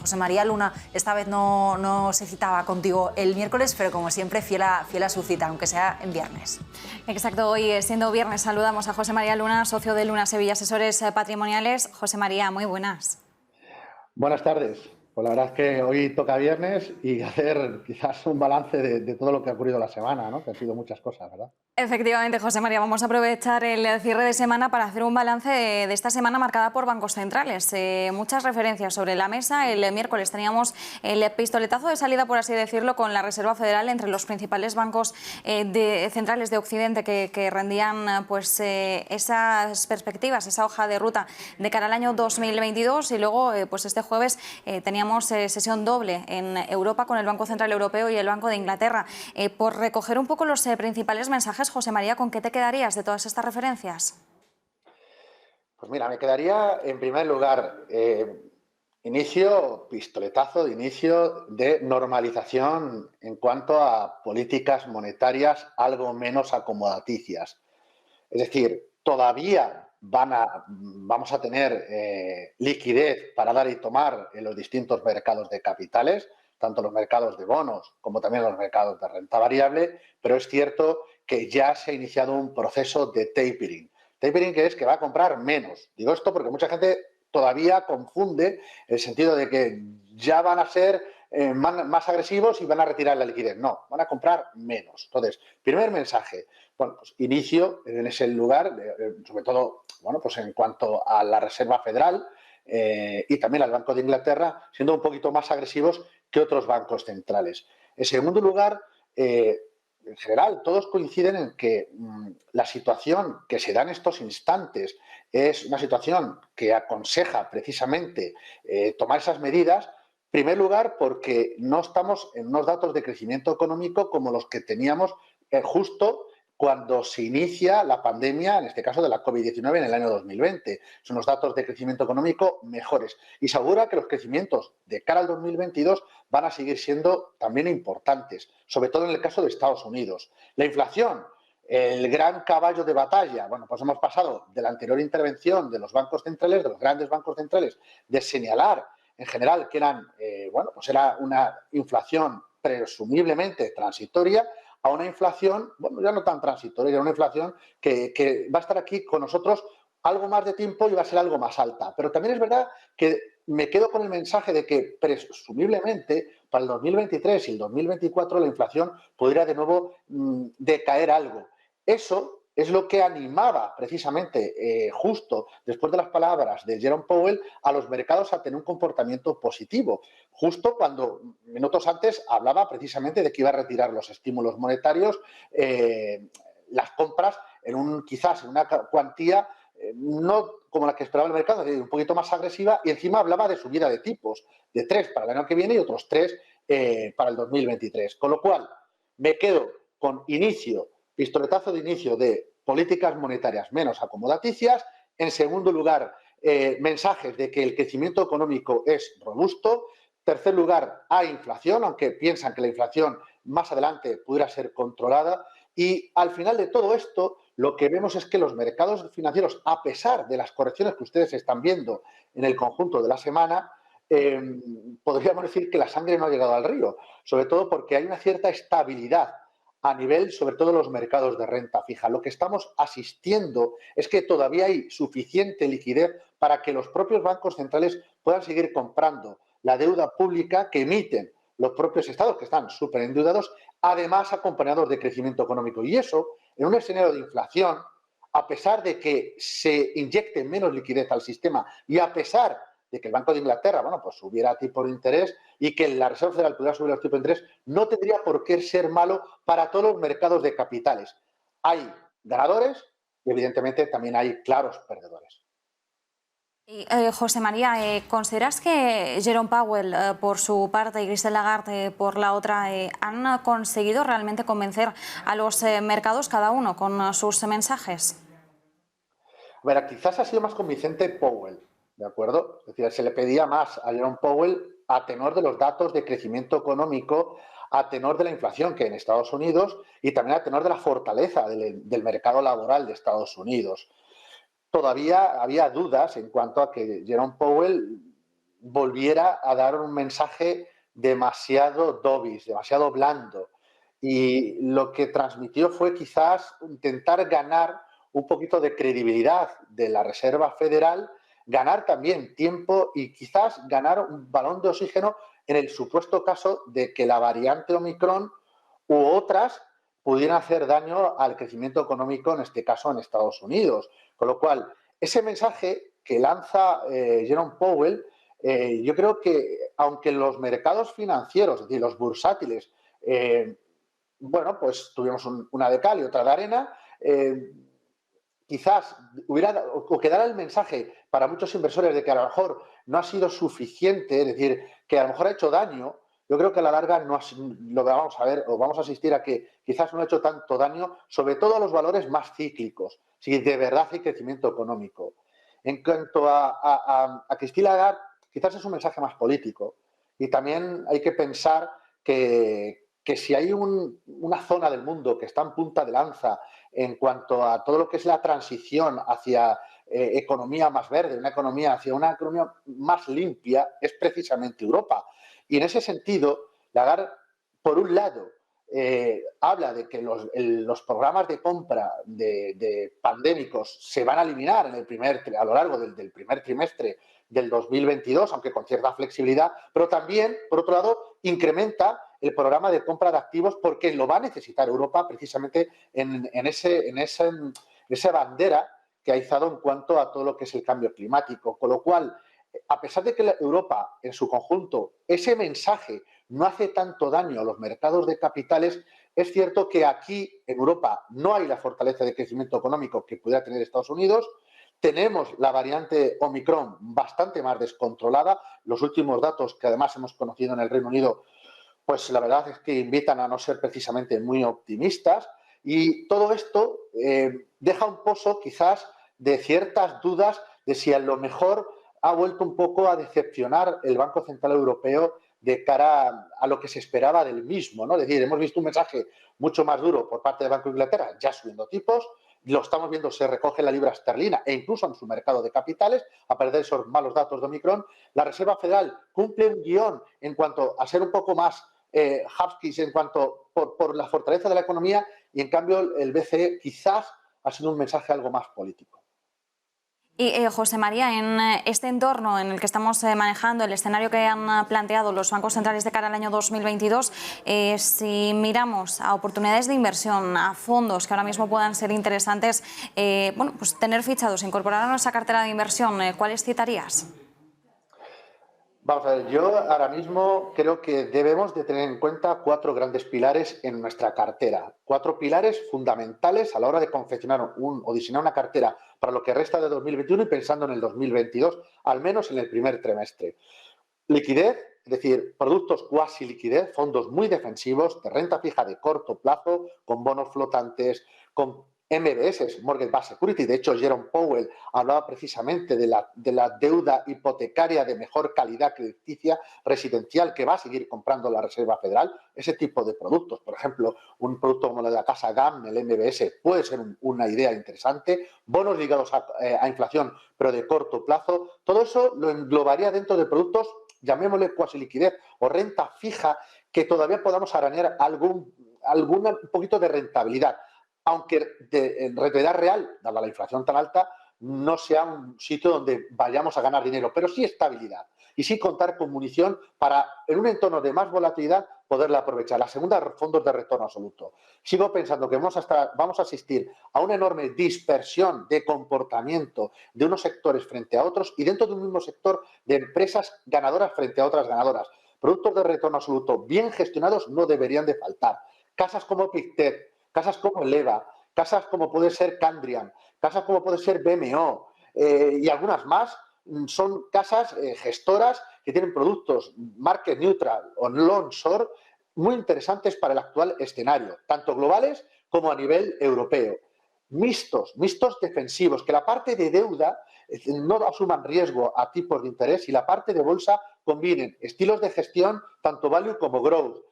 José María Luna esta vez no se citaba contigo el miércoles, pero como siempre fiel a su cita, aunque sea en viernes. Exacto, hoy siendo viernes saludamos a José María Luna, socio de Luna Sevilla Asesores Patrimoniales. José María, muy buenas. Buenas tardes. Pues la verdad es que hoy toca viernes y hacer quizás un balance de todo lo que ha ocurrido la semana, ¿no? Que han sido muchas cosas, ¿verdad? Efectivamente, José María, vamos a aprovechar el cierre de semana para hacer un balance de esta semana marcada por bancos centrales. Muchas referencias sobre la mesa. El miércoles teníamos el pistoletazo de salida, por así decirlo, con la Reserva Federal entre los principales bancos centrales de Occidente que rendían pues, esas perspectivas, esa hoja de ruta de cara al año 2022. Y luego, pues este jueves teníamos sesión doble en Europa con el Banco Central Europeo y el Banco de Inglaterra. Por recoger un poco los principales mensajes, José María, ¿con qué te quedarías de todas estas referencias? Pues mira, me quedaría en primer lugar pistoletazo de inicio de normalización en cuanto a políticas monetarias algo menos acomodaticias. Es decir, todavía vamos a tener liquidez para dar y tomar en los distintos mercados de capitales, tanto los mercados de bonos como también los mercados de renta variable, pero es cierto que ya se ha iniciado un proceso de tapering. Tapering que es que va a comprar menos. Digo esto porque mucha gente todavía confunde el sentido de que ya van a ser más agresivos y van a retirar la liquidez. No, van a comprar menos. Entonces, primer mensaje, bueno, pues inicio en ese lugar, sobre todo, bueno, pues en cuanto a la Reserva Federal y también al Banco de Inglaterra, siendo un poquito más agresivos que otros bancos centrales. En segundo lugar, en general, todos coinciden en que la situación que se da en estos instantes es una situación que aconseja precisamente tomar esas medidas. En primer lugar, porque no estamos en unos datos de crecimiento económico como los que teníamos justo cuando se inicia la pandemia, en este caso de la COVID-19 en el año 2020. Son los datos de crecimiento económico mejores. Y se augura que los crecimientos de cara al 2022 van a seguir siendo también importantes, sobre todo en el caso de Estados Unidos. La inflación, el gran caballo de batalla. Bueno, pues hemos pasado de la anterior intervención de los bancos centrales, de los grandes bancos centrales, de señalar en general que pues era una inflación presumiblemente transitoria, a una inflación, bueno, ya no tan transitoria, era una inflación que va a estar aquí con nosotros algo más de tiempo y va a ser algo más alta. Pero también es verdad que me quedo con el mensaje de que presumiblemente para el 2023 y el 2024 la inflación podría de nuevo decaer algo. Eso es lo que animaba precisamente justo después de las palabras de Jerome Powell a los mercados a tener un comportamiento positivo. Justo cuando minutos antes hablaba precisamente de que iba a retirar los estímulos monetarios, las compras quizás en una cuantía no como la que esperaba el mercado, un poquito más agresiva, y encima hablaba de subida de tipos, de 3 para el año que viene y otros 3 para el 2023. Con lo cual, me quedo con pistoletazo de inicio de políticas monetarias menos acomodaticias. En segundo lugar, mensajes de que el crecimiento económico es robusto. Tercer lugar, hay inflación, aunque piensan que la inflación más adelante pudiera ser controlada. Y al final de todo esto, lo que vemos es que los mercados financieros, a pesar de las correcciones que ustedes están viendo en el conjunto de la semana, podríamos decir que la sangre no ha llegado al río, sobre todo porque hay una cierta estabilidad a nivel, sobre todo, los mercados de renta fija. Lo que estamos asistiendo es que todavía hay suficiente liquidez para que los propios bancos centrales puedan seguir comprando la deuda pública que emiten los propios estados, que están súper endeudados, además acompañados de crecimiento económico. Y eso, en un escenario de inflación, a pesar de que se inyecte menos liquidez al sistema y a pesar de que el Banco de Inglaterra, bueno, pues subiera tipo de interés y que la Reserva Federal pudiera subir los tipos de interés, no tendría por qué ser malo para todos los mercados de capitales. Hay ganadores y, evidentemente, también hay claros perdedores. José María, ¿consideras que Jerome Powell por su parte y Christine Lagarde por la otra han conseguido realmente convencer a los mercados cada uno con sus mensajes? A ver, quizás ha sido más convincente Powell, ¿de acuerdo? Es decir, se le pedía más a Jerome Powell a tenor de los datos de crecimiento económico, a tenor de la inflación que hay en Estados Unidos y también a tenor de la fortaleza del mercado laboral de Estados Unidos. Todavía había dudas en cuanto a que Jerome Powell volviera a dar un mensaje demasiado dovish, demasiado blando. Y lo que transmitió fue quizás intentar ganar un poquito de credibilidad de la Reserva Federal, ganar también tiempo y quizás ganar un balón de oxígeno en el supuesto caso de que la variante Omicron u otras pudieran hacer daño al crecimiento económico, en este caso en Estados Unidos. Con lo cual, ese mensaje que lanza Jerome Powell, yo creo que aunque los mercados financieros, es decir, los bursátiles, bueno, pues tuvimos una de cal y otra de arena, quizás o quedara el mensaje para muchos inversores de que a lo mejor no ha sido suficiente, es decir, que a lo mejor ha hecho daño. Yo creo que a la larga no lo vamos a ver o vamos a asistir a que quizás no ha hecho tanto daño, sobre todo a los valores más cíclicos, si de verdad hay crecimiento económico. En cuanto a Christine Lagarde, quizás es un mensaje más político y también hay que pensar que si hay una zona del mundo que está en punta de lanza en cuanto a todo lo que es la transición hacia economía más verde, hacia una economía más limpia, es precisamente Europa. Y en ese sentido, Lagarde, por un lado, habla de que los programas de compra de pandémicos se van a eliminar a lo largo del primer trimestre del 2022, aunque con cierta flexibilidad, pero también, por otro lado, incrementa el programa de compra de activos porque lo va a necesitar Europa precisamente en esa bandera que ha izado en cuanto a todo lo que es el cambio climático. Con lo cual, a pesar de que Europa en su conjunto, ese mensaje no hace tanto daño a los mercados de capitales, es cierto que aquí en Europa no hay la fortaleza de crecimiento económico que pudiera tener Estados Unidos. Tenemos la variante Omicron bastante más descontrolada. Los últimos datos que además hemos conocido en el Reino Unido, pues la verdad es que invitan a no ser precisamente muy optimistas. Y todo esto deja un pozo quizás de ciertas dudas de si a lo mejor ha vuelto un poco a decepcionar el Banco Central Europeo de cara a lo que se esperaba del mismo, ¿no? Es decir, hemos visto un mensaje mucho más duro por parte del Banco de Inglaterra, ya subiendo tipos, lo estamos viendo, se recoge la libra esterlina e incluso en su mercado de capitales, a perder esos malos datos de Omicron. La Reserva Federal cumple un guión en cuanto a ser un poco más husky en cuanto por la fortaleza de la economía, y en cambio el BCE quizás ha sido un mensaje algo más político. Y José María, en este entorno en el que estamos manejando, el escenario que han planteado los bancos centrales de cara al año 2022, si miramos a oportunidades de inversión, a fondos que ahora mismo puedan ser interesantes, bueno, pues tener fichados, incorporar a nuestra cartera de inversión, ¿cuáles citarías? Vamos a ver, yo ahora mismo creo que debemos de tener en cuenta 4 grandes pilares en nuestra cartera. 4 pilares fundamentales a la hora de confeccionar o diseñar una cartera para lo que resta de 2021 y pensando en el 2022, al menos en el primer trimestre. Liquidez, es decir, productos cuasi liquidez, fondos muy defensivos, de renta fija de corto plazo, con bonos flotantes, con MBS, Mortgage Backed Security. De hecho, Jerome Powell hablaba precisamente de la deuda hipotecaria de mejor calidad crediticia residencial que va a seguir comprando la Reserva Federal. Ese tipo de productos, por ejemplo, un producto como el de la casa GAM, el MBS, puede ser una idea interesante. Bonos ligados a inflación, pero de corto plazo. Todo eso lo englobaría dentro de productos, llamémosle cuasi liquidez o renta fija, que todavía podamos arañar algún poquito de rentabilidad, aunque en realidad real, dada la inflación tan alta, no sea un sitio donde vayamos a ganar dinero, pero sí estabilidad y sí contar con munición para, en un entorno de más volatilidad, poderla aprovechar. La segunda, fondos de retorno absoluto. Sigo pensando que vamos a asistir a una enorme dispersión de comportamiento de unos sectores frente a otros y dentro de un mismo sector de empresas ganadoras frente a otras ganadoras. Productos de retorno absoluto bien gestionados no deberían de faltar. Casas como Pictet, casas como Eleva, casas como puede ser Candrian, casas como puede ser BMO y algunas más, son casas gestoras que tienen productos market neutral o long short muy interesantes para el actual escenario, tanto globales como a nivel europeo. Mixtos defensivos, que la parte de deuda no asuman riesgo a tipos de interés y la parte de bolsa combinen estilos de gestión, tanto value como growth.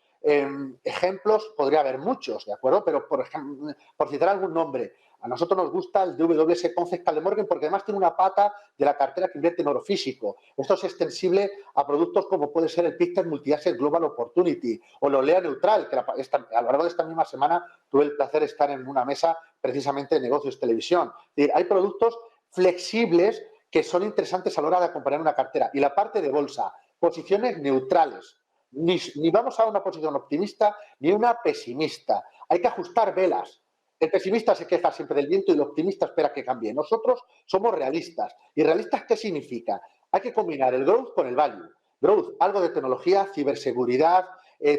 Ejemplos podría haber muchos, ¿de acuerdo? Pero, por ejemplo, por citar algún nombre, A nosotros nos gusta el DWS Concept Morgan porque además tiene una pata de la cartera que invierte en oro físico. Esto es extensible a productos como puede ser el Pictet Multi-Asset Global Opportunity o el Olea Neutral, que a lo largo de esta misma semana tuve el placer de estar en una mesa precisamente de negocios televisión. Es decir, hay productos flexibles que son interesantes a la hora de acompañar una cartera. Y la parte de bolsa, posiciones neutrales. Ni vamos a una posición optimista ni una pesimista. Hay que ajustar velas. El pesimista se queja siempre del viento y el optimista espera que cambie. Nosotros somos realistas. ¿Y realistas qué significa? Hay que combinar el growth con el value. Growth, algo de tecnología, ciberseguridad,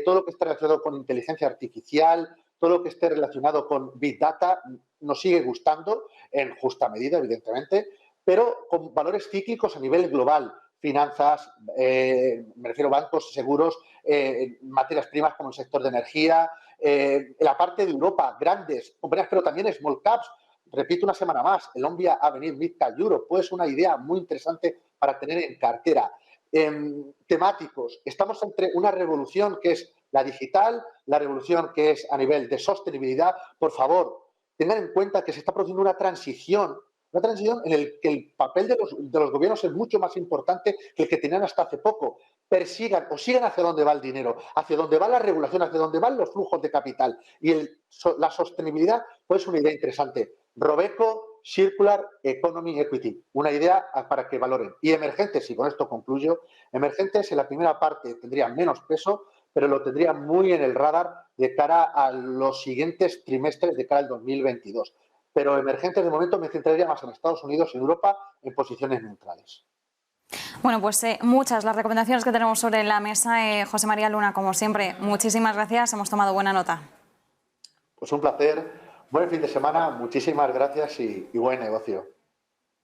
todo lo que esté relacionado con inteligencia artificial, todo lo que esté relacionado con Big Data, nos sigue gustando, en justa medida, evidentemente, pero con valores cíclicos a nivel global. Finanzas, me refiero a bancos, seguros, materias primas como el sector de energía, la parte de Europa, grandes compañías, pero también small caps. Repito una semana más, el Ombia Avenir Mid Cap Europe puede ser una idea muy interesante para tener en cartera. Temáticos, estamos entre una revolución que es la digital, la revolución que es a nivel de sostenibilidad. Por favor, tengan en cuenta que se está produciendo una transición en la que el papel de los gobiernos es mucho más importante que el que tenían hasta hace poco. Persigan o sigan hacia dónde va el dinero, hacia dónde va la regulación, hacia dónde van los flujos de capital. Y la sostenibilidad puede ser una idea interesante. Robeco, Circular Economy Equity, una idea para que valoren. Y emergentes, y con esto concluyo, emergentes en la primera parte tendrían menos peso, pero lo tendrían muy en el radar de cara a los siguientes trimestres de cara al 2022. Pero emergentes de momento me centraría más en Estados Unidos y en Europa en posiciones neutrales. Bueno, pues muchas las recomendaciones que tenemos sobre la mesa. José María Luna, como siempre, muchísimas gracias. Hemos tomado buena nota. Pues un placer. Buen fin de semana. Muchísimas gracias y buen negocio.